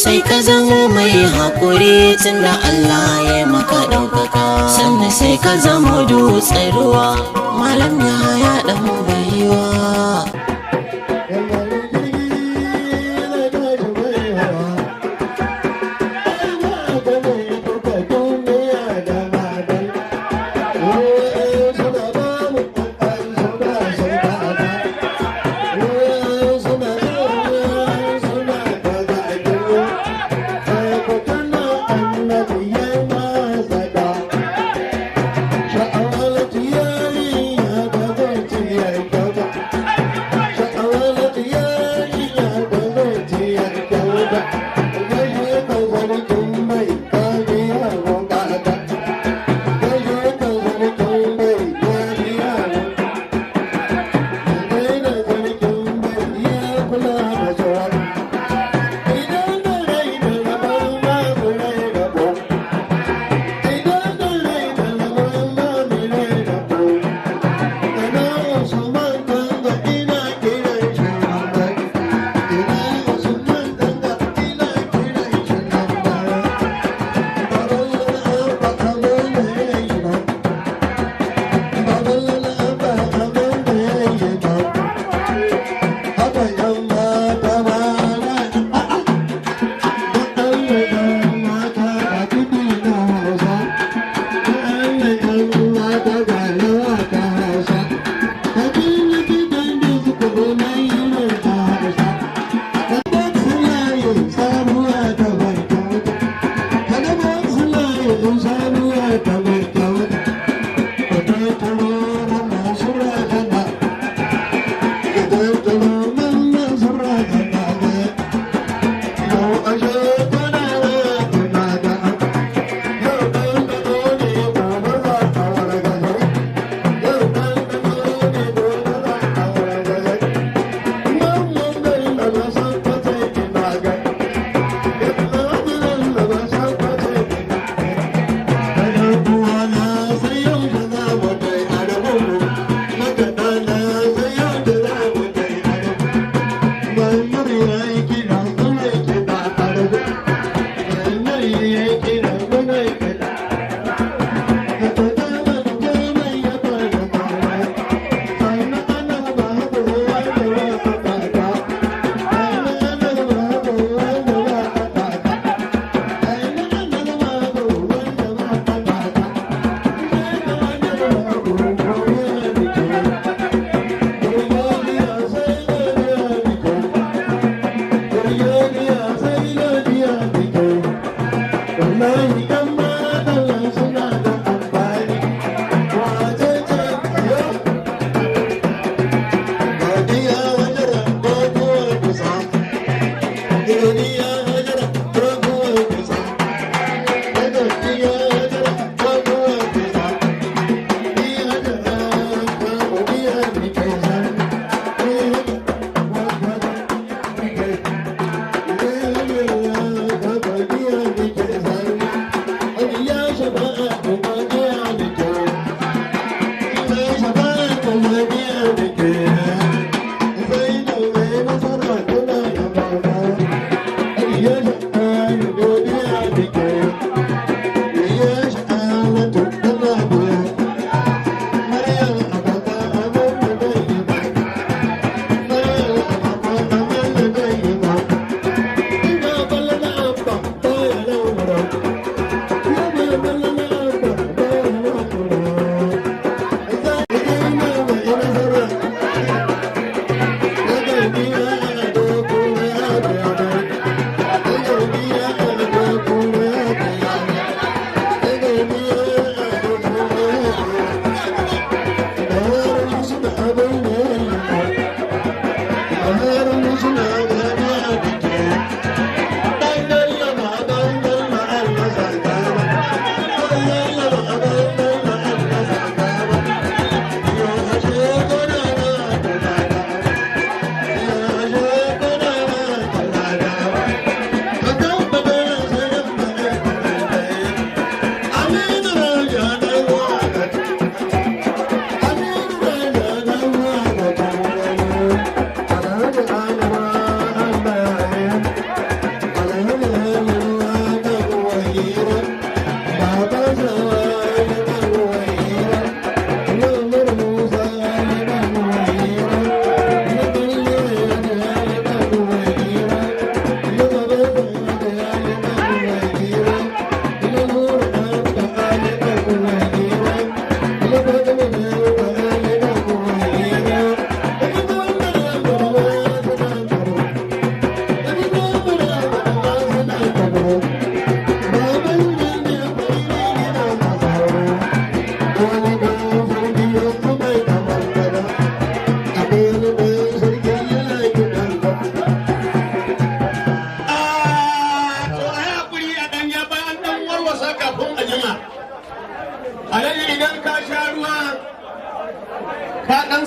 sai ka zamo mai haƙuri tunda Allah ya maka ɗaukaka. Sannan sai ka zamo dutsen ruwa malam Yahaya ɗan baiwa.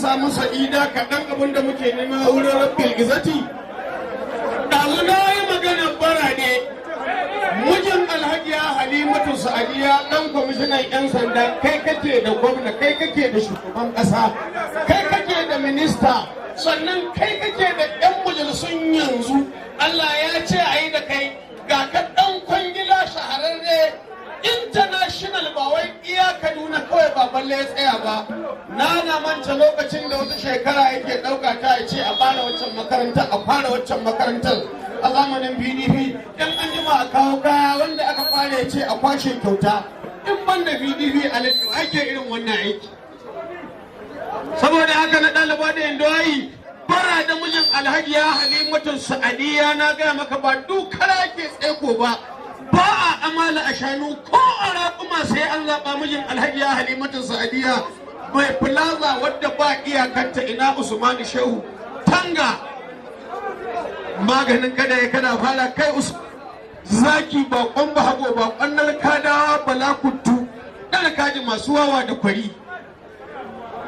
samu sa'ida kaɗan abin da muke nema a wurin rabbil izati. Ɗazu na yi maganar barade mijin alhajiya Halimatu Sa'adiya ɗan kwamishinan 'yan sanda, kai kake da gwamna, kai kake da shugaban ƙasa, kai kake da minista, sannan kai kake da 'yan majalisun yanzu. Allah ya ce a yi da kai ga ka ɗan kwangila shahararre international, ba wai iya Kaduna kawai ba balle ya tsaya ba. Na manta lokacin da wata shekara yake ɗauka ta ya ce a fara waccan makarantar, a fara waccan makarantar a zamanin PDP. Dan an jima a kawo kaya wanda aka fara ya ce a kwashe kyauta. In ban da PDP a ake irin wannan aiki. Saboda haka na ɗaliba da yandoyi bara da mijin alhajiya Halimatu Sa'adiya, na gaya maka ba dukara ke tseko ba. Ba a amala a shanu ko a raƙuma sai an zaɓa mijin alhajiya Halimatu Sa'adiya mai plaza wadda ba iyakanta. Ina Usmanu Shehu Tanga maganin kada ya kada fara kai zaki bakon bahago bakon nalkadawa bala kuttu ɗan kaji masu wawa da kwari.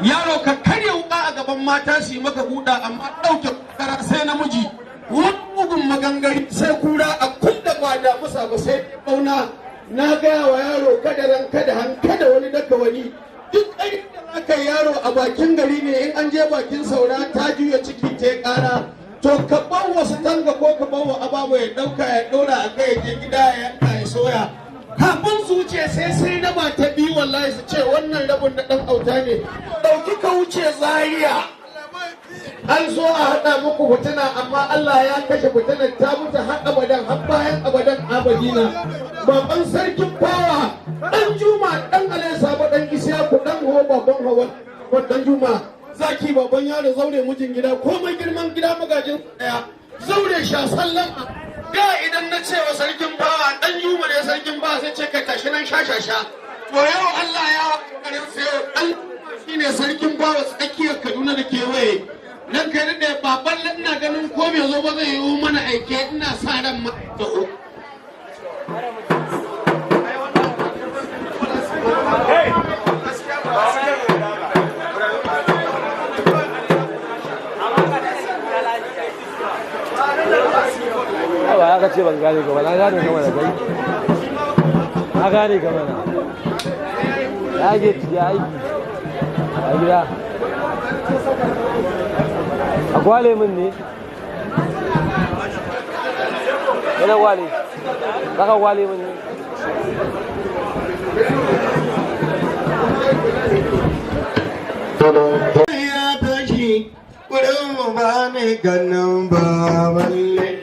Yaro ka karya wuka a gaban mata su yi maka buɗa, amma ɗauke kara sai namiji. Wani bugun magangari sai kura a kulla ba da musa ba sai bauna. Na gaya wa yaro kada ran kada han kada wani daga wani. Duk ɗari da aka yaro a bakin gari ne, in an je bakin saura ta juya ciki ta yi ƙara. To ka ban wasu tanga ko ka ban wa ababu ya ɗauka ya ɗora a kai ya je gida ya yanka ya soya. Kafin su wuce sai raba ta biyu, wallahi su ce wannan rabin na ɗan auta ne. Ɗauki ka wuce Zaria. An so a haɗa muku fitina, amma Allah ya kashe fitinar ta mutu har abadan, har bayan abadan abadina. Baban sarkin fawa ɗan Juma ɗan Alaisa ba ɗan Isiyaku ɗan Hawa baban Hawa ɗan Juma. Zaki baban yaro zaure mijin gida, komai girman gida magajin ɗaya. Zaure sha sallama. Da idan na ce wa sarkin bawa ɗan Juma ne sarkin bawa sai ce kai tashi nan sha. To yau Allah ya ƙoƙarin sayo ɗan shi ne sarkin bawa tsakiyar Kaduna da kewaye. Nan kai da baban ina ganin ko bai zo ba zai yi mana aike, ina sa ran ma da o. Ba ya ce ban gane ka ba, na gane kama da kai. Na gane kama na. Ya ke ciki aiki a gida. A kwale min ne? Yana kwale? Zaka kwale min ne? Ya tashi, wurin mu ba mai ganin ba balle.